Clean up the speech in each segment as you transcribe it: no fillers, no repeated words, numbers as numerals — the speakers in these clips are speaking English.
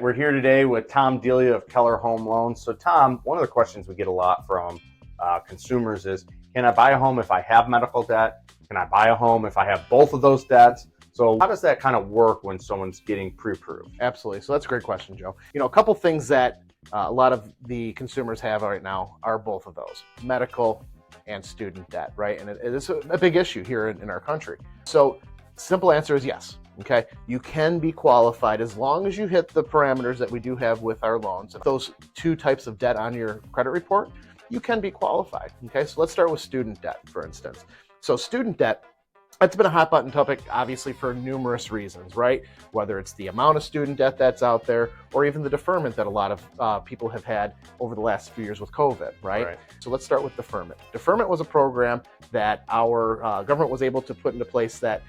We're here today with Tom Delia of Keller Home Loans. So Tom, one of the questions we get a lot from consumers is, can I buy a home if I have medical debt? Can I buy a home if I have both of those debts? So how does that kind of work when someone's getting pre-approved? Absolutely. So that's a great question, Joe. A couple things that a lot of the consumers have right now are both of those, medical and student debt, right? And it is a big issue here in our country. So simple answer is yes. Okay, you can be qualified as long as you hit the parameters that we do have with our loans. And those two types of debt on your credit report, you can be qualified. Okay, so let's start with student debt, for instance. So student debt, that's been a hot button topic, obviously, for numerous reasons, right? Whether it's the amount of student debt that's out there, or even the deferment that a lot of people have had over the last few years with COVID, right? So let's start with deferment. Deferment was a program that our government was able to put into place that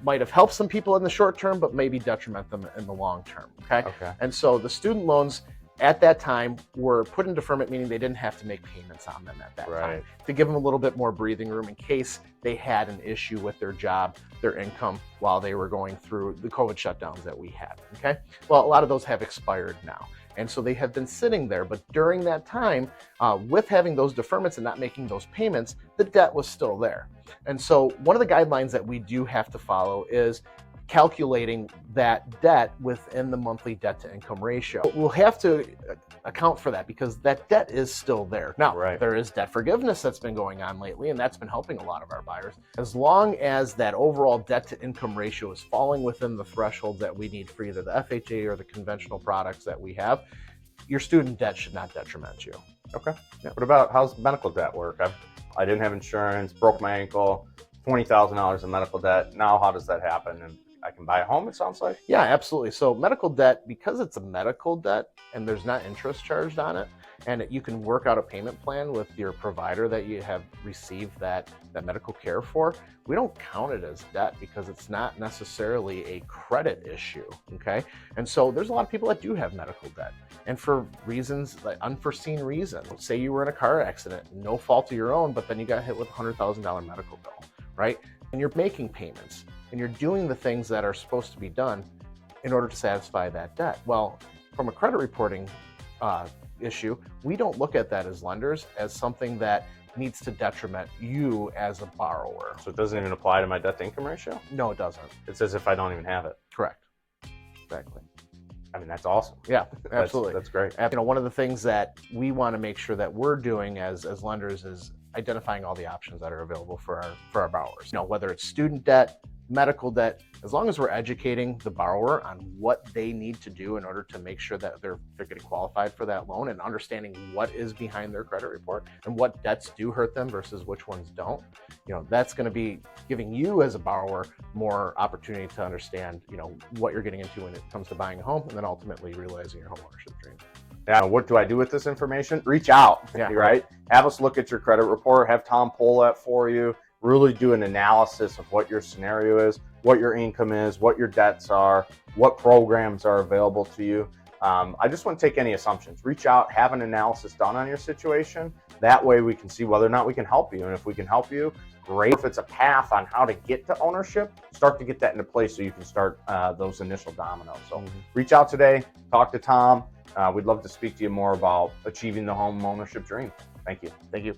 might have helped some people in the short term, but maybe detriment them in the long term, okay? And so the student loans at that time were put in deferment, meaning they didn't have to make payments on them at that time, to give them a little bit more breathing room in case they had an issue with their job, their income, while they were going through the COVID shutdowns that we had, okay? Well, a lot of those have expired now. And so they have been sitting there, but during that time, with having those deferments and not making those payments, the debt was still there. And so one of the guidelines that we do have to follow is calculating that debt within the monthly debt to income ratio. We'll have to account for that because that debt is still there. Now, there is debt forgiveness that's been going on lately, and that's been helping a lot of our buyers. As long as that overall debt to income ratio is falling within the threshold that we need for either the FHA or the conventional products that we have, your student debt should not detriment you. Okay. What about how's medical debt work? I didn't have insurance, broke my ankle, $20,000 in medical debt. Now, how does that happen? And I can buy a home, it sounds like? Yeah, absolutely. So medical debt, because it's a medical debt and there's not interest charged on it, and you can work out a payment plan with your provider that you have received that medical care for, we don't count it as debt because it's not necessarily a credit issue, okay? And so there's a lot of people that do have medical debt. And for reasons, like unforeseen reasons, say you were in a car accident, no fault of your own, but then you got hit with a $100,000 medical bill, right? And you're making payments and you're doing the things that are supposed to be done in order to satisfy that debt. Well, from a credit reporting issue, we don't look at that as lenders as something that needs to detriment you as a borrower. So it doesn't even apply to my debt to income ratio? No, it doesn't. It's as if I don't even have it. Correct. Exactly. I mean, that's awesome. Yeah, absolutely. That's great. One of the things that we want to make sure that we're doing as lenders is identifying all the options that are available for our borrowers. Whether it's student debt, medical debt, as long as we're educating the borrower on what they need to do in order to make sure that they're getting qualified for that loan and understanding what is behind their credit report and what debts do hurt them versus which ones don't, that's going to be giving you as a borrower more opportunity to understand, what you're getting into when it comes to buying a home and then ultimately realizing your home ownership dream. Yeah, what do I do with this information? Reach out, right? Have us look at your credit report, have Tom pull that for you, really do an analysis of what your scenario is, what your income is, what your debts are, what programs are available to you. I just want to take any assumptions. Reach out, have an analysis done on your situation. That way we can see whether or not we can help you. And if we can help you, great. If it's a path on how to get to ownership, start to get that into place so you can start those initial dominoes. So reach out today, talk to Tom. We'd love to speak to you more about achieving the home ownership dream. Thank you. Thank you.